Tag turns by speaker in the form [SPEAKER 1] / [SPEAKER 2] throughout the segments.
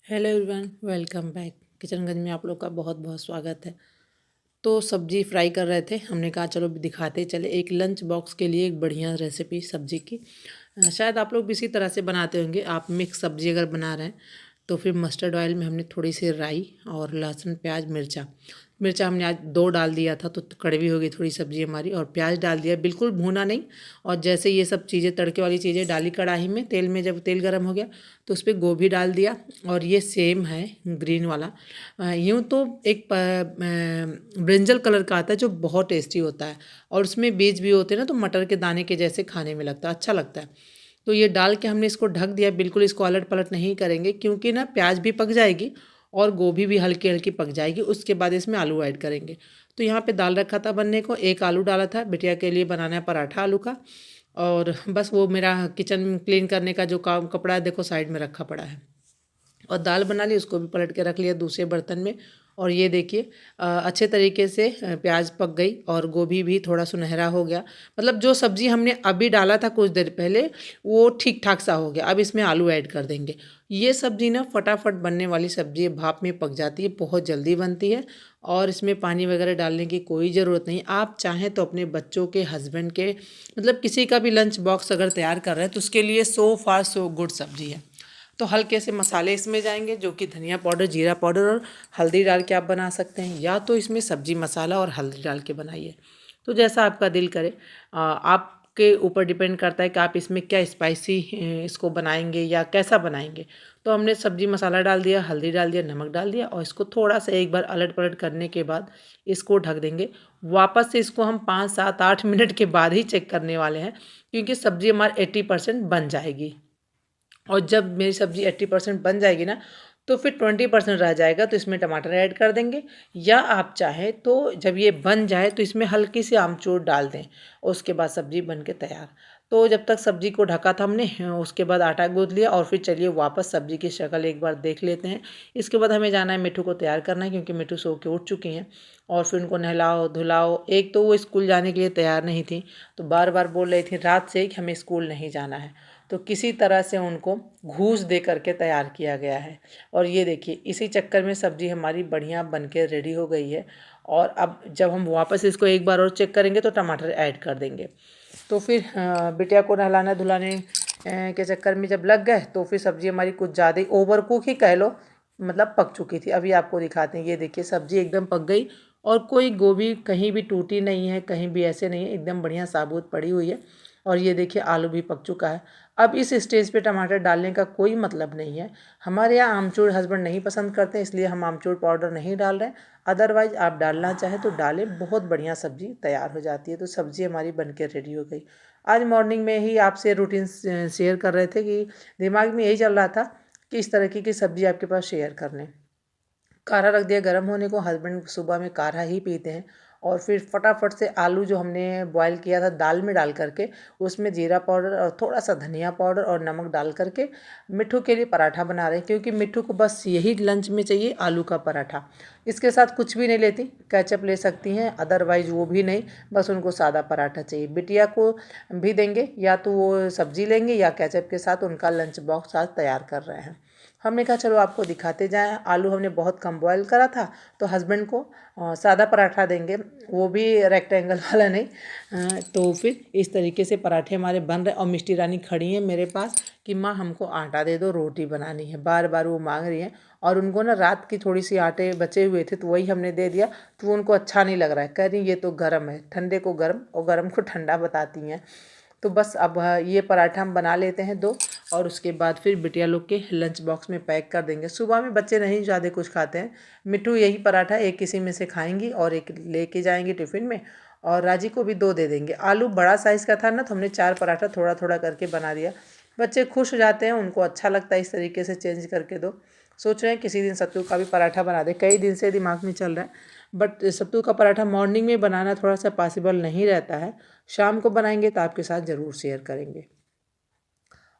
[SPEAKER 1] Hello everyone, welcome back. Kishanganj में आप लोग का बहुत बहुत स्वागत है। तो सब्जी फ्राई कर रहे थे, हमने कहा चलो दिखाते चले एक लंच बॉक्स के लिए एक बढ़िया रेसिपी सब्जी की। शायद आप लोग भी इसी तरह से बनाते होंगे। आप मिक्स सब्जी अगर बना रहे हैं तो फिर मस्टर्ड ऑयल में हमने थोड़ी सी राई और लहसुन प्याज मिर्चा मिर्चा हमने आज 2 डाल दिया था तो कड़वी हो गई थोड़ी सब्ज़ी हमारी। और प्याज डाल दिया, बिल्कुल भूना नहीं। और जैसे ये सब चीज़ें तड़के वाली चीज़ें डाली कढ़ाई में, तेल में जब तेल गर्म हो गया तो उस पर गोभी डाल दिया। और ये सेम है ग्रीन वाला। यूँ तो एक ब्रिंजल कलर का आता है जो बहुत टेस्टी होता है, और उसमें बीज भी होते हैं ना, तो मटर के दाने के जैसे खाने में लगता है, अच्छा लगता है। तो ये डाल के हमने इसको ढक दिया, बिल्कुल इसको अलट पलट नहीं करेंगे क्योंकि ना प्याज भी पक जाएगी और गोभी भी हल्की हल्की पक जाएगी। उसके बाद इसमें आलू ऐड करेंगे। तो यहाँ पे दाल रखा था बनने को, एक आलू डाला था, बिटिया के लिए बनाना है पराठा आलू का। और बस वो मेरा किचन क्लीन करने का जो काम कपड़ा है देखो साइड में रखा पड़ा है। और दाल बना ली, उसको भी पलट के रख लिया दूसरे बर्तन में। और ये देखिए अच्छे तरीके से प्याज पक गई और गोभी भी थोड़ा सुनहरा हो गया। मतलब जो सब्ज़ी हमने अभी डाला था कुछ देर पहले वो ठीक ठाक सा हो गया। अब इसमें आलू ऐड कर देंगे। ये सब्ज़ी ना फटाफट बनने वाली सब्ज़ी है, भाप में पक जाती है, बहुत जल्दी बनती है। और इसमें पानी वगैरह डालने की कोई ज़रूरत नहीं। आप चाहें तो अपने बच्चों के, हस्बैंड के, मतलब किसी का भी लंच बॉक्स अगर तैयार कर रहे हैं तो उसके लिए सो फार सो गुड सब्ज़ी है। तो हल्के से मसाले इसमें जाएंगे जो कि धनिया पाउडर, जीरा पाउडर और हल्दी डाल के आप बना सकते हैं, या तो इसमें सब्जी मसाला और हल्दी डाल के बनाइए। तो जैसा आपका दिल करे। आपके ऊपर डिपेंड करता है कि आप इसमें क्या स्पाइसी इसको बनाएंगे या कैसा बनाएंगे। तो हमने सब्जी मसाला डाल दिया, हल्दी डाल दिया, नमक डाल दिया, और इसको थोड़ा सा एक बार अलट पलट करने के बाद इसको ढक देंगे। वापस से इसको हम 5 7 8 मिनट के बाद ही चेक करने वाले हैं, क्योंकि सब्जी हमारी 80% बन जाएगी। और जब मेरी सब्ज़ी 80% बन जाएगी ना, तो फिर 20% रह जाएगा, तो इसमें टमाटर ऐड कर देंगे। या आप चाहें तो जब ये बन जाए तो इसमें हल्की सी आमचूर डाल दें, और उसके बाद सब्ज़ी बन के तैयार। तो जब तक सब्ज़ी को ढका था हमने, उसके बाद आटा गूँथ लिया, और फिर चलिए वापस सब्ज़ी की शक्ल एक बार देख लेते हैं। इसके बाद हमें जाना है मिट्ठू को तैयार करना है, क्योंकि मिट्ठू सो के उठ चुकी हैं। और फिर उनको नहलाओ धुलाओ। एक तो वो स्कूल जाने के लिए तैयार नहीं थी, तो बार बार बोल रही थी रात से कि हमें स्कूल नहीं जाना है। तो किसी तरह से उनको घूस दे करके तैयार किया गया है। और ये देखिए इसी चक्कर में सब्ज़ी हमारी बढ़िया बन के रेडी हो गई है। और अब जब हम वापस इसको एक बार और चेक करेंगे तो टमाटर ऐड कर देंगे। तो फिर बिटिया को नहलाने धुलाने के चक्कर में जब लग गए तो फिर सब्ज़ी हमारी कुछ ज़्यादा ही ओवर कुक ही कह लो, मतलब पक चुकी थी। अभी आपको दिखाते हैं, ये देखिए सब्ज़ी एकदम पक गई, और कोई गोभी कहीं भी टूटी नहीं है, कहीं भी ऐसे नहीं है, एकदम बढ़िया साबुत पड़ी हुई है। और ये देखिए आलू भी पक चुका है। अब इस स्टेज पे टमाटर डालने का कोई मतलब नहीं है। हमारे यहाँ आमचूर हस्बैंड नहीं पसंद करते, इसलिए हम आमचूर पाउडर नहीं डाल रहे हैं। अदरवाइज़ आप डालना चाहें तो डालें, बहुत बढ़िया सब्ज़ी तैयार हो जाती है। तो सब्ज़ी हमारी बन के रेडी हो गई। आज मॉर्निंग में ही आपसे रूटीन शेयर कर रहे थे कि दिमाग में यही चल रहा था कि इस तरह की सब्ज़ी आपके पास शेयर कर लें। काढ़ा रख दिया गर्म होने को, हस्बैंड सुबह में काढ़ा ही पीते हैं। और फिर फटाफट से आलू जो हमने बॉईल किया था दाल में डाल करके, उसमें जीरा पाउडर और थोड़ा सा धनिया पाउडर और नमक डाल करके मिट्ठू के लिए पराठा बना रहे हैं, क्योंकि मिट्ठू को बस यही लंच में चाहिए, आलू का पराठा। इसके साथ कुछ भी नहीं लेती, केचप ले सकती हैं, अदरवाइज वो भी नहीं, बस उनको सादा पराठा चाहिए। बिटिया को भी देंगे, या तो वो सब्जी लेंगे या केचप के साथ उनका लंच बॉक्स आज तैयार कर रहे हैं। हमने कहा चलो आपको दिखाते जाएं। आलू हमने बहुत कम बॉयल करा था, तो हस्बैंड को सादा पराठा देंगे, वो भी रेक्टेंगल वाला नहीं। तो फिर इस तरीके से पराठे हमारे बन रहे। और मिष्टी रानी खड़ी हैं मेरे पास कि माँ हमको आटा दे दो, रोटी बनानी है, बार बार वो मांग रही हैं। और उनको ना रात की थोड़ी सी आटे बचे हुए थे, तो वही हमने दे दिया। तो उनको अच्छा नहीं लग रहा है, कह रही ये तो गर्म है, ठंडे को गर्म और गर्म को ठंडा बताती हैं। तो बस अब ये पराठा हम बना लेते हैं 2, और उसके बाद फिर बिटिया लोग के लंच बॉक्स में पैक कर देंगे। सुबह में बच्चे नहीं ज़्यादा कुछ खाते हैं, मिट्ठू यही पराठा एक किसी में से खाएंगी और एक लेके जाएंगी टिफ़िन में। और राजी को भी 2 दे देंगे। आलू बड़ा साइज़ का था ना, तो हमने 4 पराठा थोड़ा थोड़ा करके बना दिया। बच्चे खुश हो जाते हैं, उनको अच्छा लगता है इस तरीके से चेंज करके दो। सोच रहे हैं किसी दिन सत्तू का भी पराठा बना दें, कई दिन से दिमाग में चल रहा है। बट सत्तू का पराठा मॉर्निंग में बनाना थोड़ा सा पॉसिबल नहीं रहता है। शाम को बनाएंगे तो आपके साथ ज़रूर शेयर करेंगे।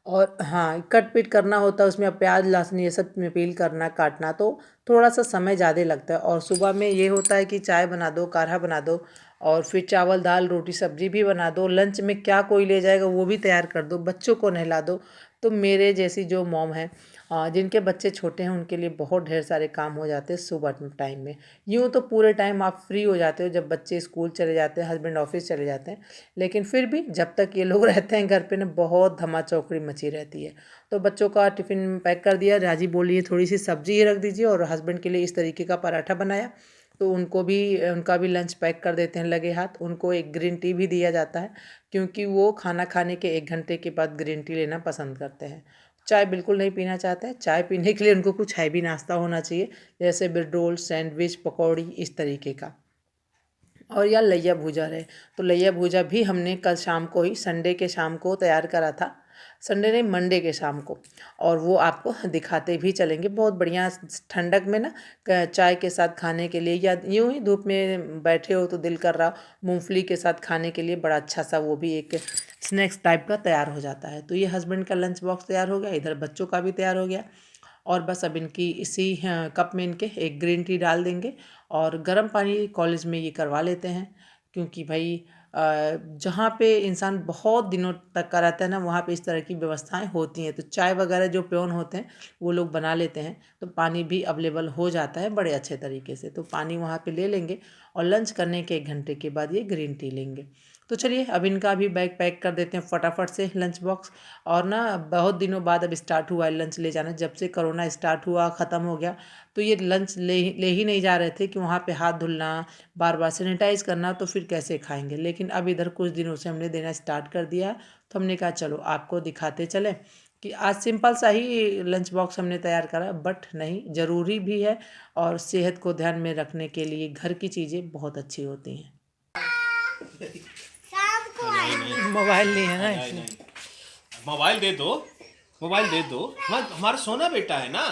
[SPEAKER 1] और हाँ, कट पीट करना होता है उसमें, अब प्याज लहसुन ये सब में पील करना काटना, तो थोड़ा सा समय ज़्यादा लगता है। और सुबह में ये होता है कि चाय बना दो, काढ़ा बना दो, और फिर चावल दाल रोटी सब्जी भी बना दो, लंच में क्या कोई ले जाएगा वो भी तैयार कर दो, बच्चों को नहला दो। तो मेरे जैसी जो मॉम है जिनके बच्चे छोटे हैं उनके लिए बहुत ढेर सारे काम हो जाते हैं सुबह टाइम में। यूँ तो पूरे टाइम आप फ्री हो जाते हो जब बच्चे स्कूल चले जाते हैं, हस्बैंड ऑफिस चले जाते हैं, लेकिन फिर भी जब तक ये लोग रहते हैं घर पे ना बहुत धमा चौकड़ी मची रहती है। तो बच्चों का टिफ़िन पैक कर दिया, राजी बोल रही है थोड़ी सी सब्जी ही रख दीजिए, और हस्बैंड के लिए इस तरीके का पराठा बनाया। तो उनका भी लंच पैक कर देते हैं लगे हाथ। उनको एक ग्रीन टी भी दिया जाता है क्योंकि वो खाना खाने के 1 घंटे के बाद ग्रीन टी लेना पसंद करते हैं। चाय बिल्कुल नहीं पीना चाहते हैं। चाय पीने के लिए उनको कुछ हैवी नाश्ता होना चाहिए, जैसे ब्रेड रोल, सैंडविच, पकौड़ी, इस तरीके का। और या लइया भूजा रहे, तो लइया भूजा भी हमने कल शाम को ही, संडे के शाम को तैयार करा था। संडे नहीं, मंडे के शाम को। और वो आपको दिखाते भी चलेंगे। बहुत बढ़िया ठंडक में ना चाय के साथ खाने के लिए, या यूँ ही धूप में बैठे हो तो दिल कर रहा मूंगफली के साथ खाने के लिए, बड़ा अच्छा सा वो भी एक स्नैक्स टाइप का तैयार हो जाता है। तो ये हस्बैंड का लंच बॉक्स तैयार हो गया, इधर बच्चों का भी तैयार हो गया। और बस अब इनकी इसी कप में इनके एक ग्रीन टी डाल देंगे, और गर्म पानी कॉलेज में ये करवा लेते हैं, क्योंकि भाई जहाँ पे इंसान बहुत दिनों तक का रहता है ना, वहाँ पे इस तरह की व्यवस्थाएं होती हैं। तो चाय वगैरह जो प्योन होते हैं वो लोग बना लेते हैं, तो पानी भी अवेलेबल हो जाता है बड़े अच्छे तरीके से। तो पानी वहाँ पे ले लेंगे, और लंच करने के 1 घंटे के बाद ये ग्रीन टी लेंगे। तो चलिए अब इनका भी बैग पैक कर देते हैं फटाफट से, लंच बॉक्स। और ना बहुत दिनों बाद अब स्टार्ट हुआ है लंच ले जाना, जब से कोरोना स्टार्ट हुआ ख़त्म हो गया, तो ये लंच ले ही नहीं जा रहे थे कि वहाँ पे हाथ धुलना, बार बार सैनिटाइज करना, तो फिर कैसे खाएंगे। लेकिन अब इधर कुछ दिनों से हमने देना स्टार्ट कर दिया, तो हमने कहा चलो आपको दिखाते चले कि आज सिंपल सा ही लंच बॉक्स हमने तैयार करा, बट नहीं, ज़रूरी भी है। और सेहत को ध्यान में रखने के लिए घर की चीज़ें बहुत अच्छी होती हैं। मोबाइल नहीं है ना, इसलिए
[SPEAKER 2] मोबाइल दे दो, मोबाइल दे दो। हमारा सोना बेटा है ना,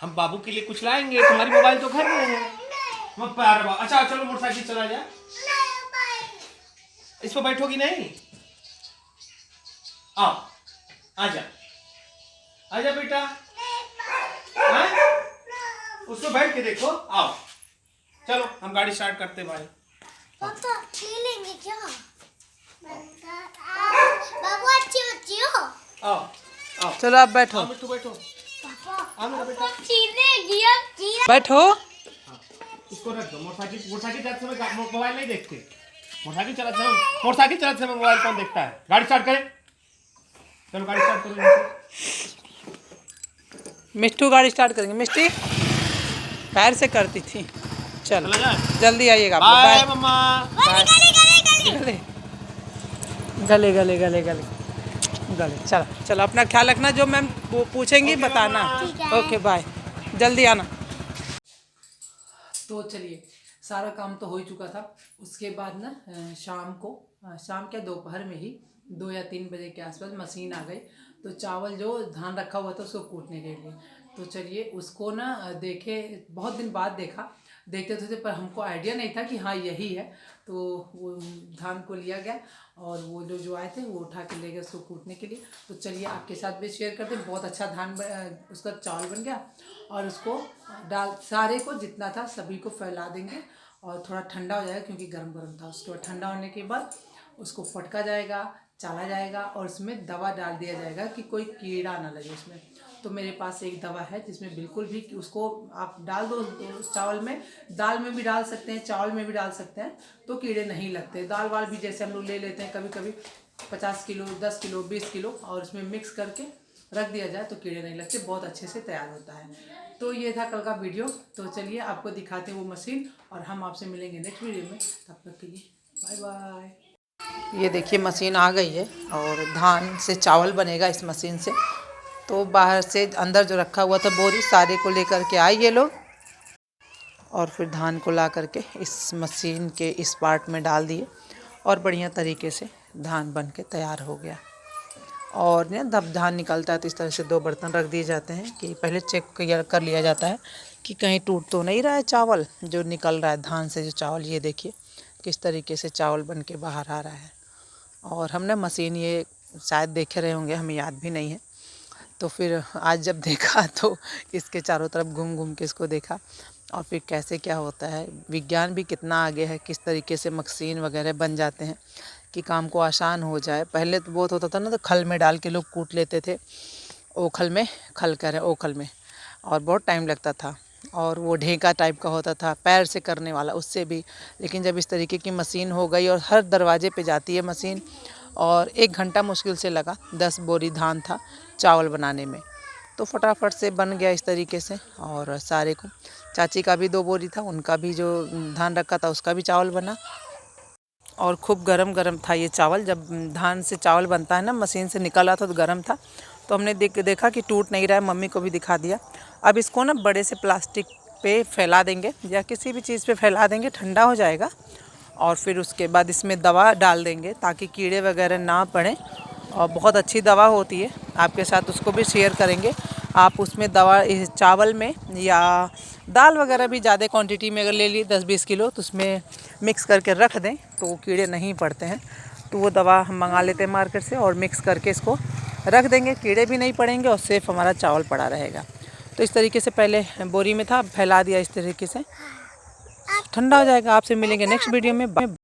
[SPEAKER 2] हम बाबू के लिए कुछ लाएंगे, तुम्हारी मोबाइल तो घर में है। अच्छा चलो मोटरसाइकिल चला जाए, इस पर बैठोगी नहीं? आओ, आजा आजा बेटा, उस पर बैठ के देखो। आओ चलो हम गाड़ी स्टार्ट करते भाई।
[SPEAKER 3] पापा लेंगे क्या? बाबू अच्छी बच्ची हो।
[SPEAKER 2] आओ आओ
[SPEAKER 1] चलो आप बैठो।
[SPEAKER 2] आओ मिट्टू बैठो।
[SPEAKER 3] पापा
[SPEAKER 2] मेरा बेटा
[SPEAKER 1] बैठो।
[SPEAKER 2] इसको रख दो। मोटरसाइकिल चलाते समय मोबाइल नहीं देखते। मोटरसाइकिल चलाते समय मोबाइल कौन देखता है? गाड़ी स्टार्ट करें। चलो गाड़ी स्टार्ट करो।
[SPEAKER 1] मिट्टू गाड़ी स्टार्ट करेंगे। मिस्टी पैर से करती थी। चलो जल्दी आइएगा।
[SPEAKER 2] बाय मम्मा।
[SPEAKER 1] गले गले गले गले गले गले। चलो चलो, अपना ख्याल रखना, जो मैम पूछेंगी बताना। ओके बाय, जल्दी आना। तो चलिए, सारा काम तो हो ही चुका था। उसके बाद ना शाम के दोपहर में ही 2 या 3 बजे के आसपास मशीन आ गई। तो चावल जो धान रखा हुआ था उसको कूटने के लिए, तो चलिए उसको ना देखे, बहुत दिन बाद देखते थे, पर हमको आइडिया नहीं था कि हाँ यही है। तो वो धान को लिया गया, और वो जो आए थे वो उठा के ले गए उसको कूटने के लिए। तो चलिए आपके साथ भी शेयर करते हैं। बहुत अच्छा उसका चावल बन गया, और उसको सारे को जितना था सभी को फैला देंगे, और थोड़ा ठंडा हो जाएगा क्योंकि गर्म गर्म था। उसके बाद ठंडा होने के बाद उसको फटका जाएगा, चाला जाएगा, और उसमें दवा डाल दिया जाएगा कि कोई कीड़ा ना लगे उसमें। तो मेरे पास एक दवा है जिसमें बिल्कुल भी, उसको आप डाल दो चावल में, दाल में भी डाल सकते हैं, चावल में भी डाल सकते हैं, तो कीड़े नहीं लगते। दाल वाल भी जैसे हम लोग ले लेते हैं कभी कभी 50 किलो, 10 किलो, 20 किलो, और उसमें मिक्स करके रख दिया जाए तो कीड़े नहीं लगते, बहुत अच्छे से तैयार होता है। तो ये था कल का वीडियो। तो चलिए आपको दिखाते हैं वो मशीन, और हम आपसे मिलेंगे नेक्स्ट वीडियो में। तब तक के लिए बाय बाय। ये देखिए मशीन आ गई है, और धान से चावल बनेगा इस मशीन से। तो बाहर से अंदर जो रखा हुआ था बोरी, सारे को लेकर के आए ये लोग, और फिर धान को ला करके इस मशीन के इस पार्ट में डाल दिए, और बढ़िया तरीके से धान बन के तैयार हो गया। और ना जब धान निकलता है तो इस तरह से 2 बर्तन रख दिए जाते हैं कि पहले चेक कर लिया जाता है कि कहीं टूट तो नहीं रहा है चावल जो निकल रहा है धान से। जो चावल, ये देखिए किस तरीके से चावल बन के बाहर आ रहा है। और हमने मशीन ये शायद देखे रहे होंगे, हमें याद भी नहीं है। तो फिर आज जब देखा तो इसके चारों तरफ घूम घूम के इसको देखा, और फिर कैसे क्या होता है। विज्ञान भी कितना आगे है, किस तरीके से मशीन वगैरह बन जाते हैं कि काम को आसान हो जाए। पहले तो बहुत होता था ना, तो खल में डाल के लोग कूट लेते थे, ओखल में, खल कह रहे हैं ओखल में, और बहुत टाइम लगता था। और वो ढेंका टाइप का होता था पैर से करने वाला, उससे भी। लेकिन जब इस तरीके की मशीन हो गई और हर दरवाजे पे जाती है मशीन, और 1 घंटा मुश्किल से लगा, 10 बोरी धान था चावल बनाने में, तो फटाफट से बन गया इस तरीके से। और सारे को, चाची का भी 2 बोरी था, उनका भी जो धान रखा था उसका भी चावल बना। और खूब गरम गरम था ये चावल। जब धान से चावल बनता है ना, मशीन से निकल रहा था तो गरम था, तो हमने देखा कि टूट नहीं रहा है, मम्मी को भी दिखा दिया। अब इसको ना बड़े से प्लास्टिक पे फैला देंगे या किसी भी चीज़ पे फैला देंगे, ठंडा हो जाएगा। और फिर उसके बाद इसमें दवा डाल देंगे ताकि कीड़े वगैरह ना पड़ें। और बहुत अच्छी दवा होती है, आपके साथ उसको भी शेयर करेंगे। आप उसमें दवा इस चावल में, या दाल वगैरह भी ज़्यादा क्वांटिटी में अगर ले ली 10-20 किलो, तो उसमें मिक्स करके रख दें तो वो कीड़े नहीं पड़ते हैं। तो वो दवा हम मंगा लेते हैं मार्केट से और मिक्स करके इसको रख देंगे, कीड़े भी नहीं पड़ेंगे और सेफ़ हमारा चावल पड़ा रहेगा। तो इस तरीके से पहले बोरी में था, फैला दिया इस तरीके से, ठंडा हो जाएगा। आपसे मिलेंगे नेक्स्ट वीडियो में।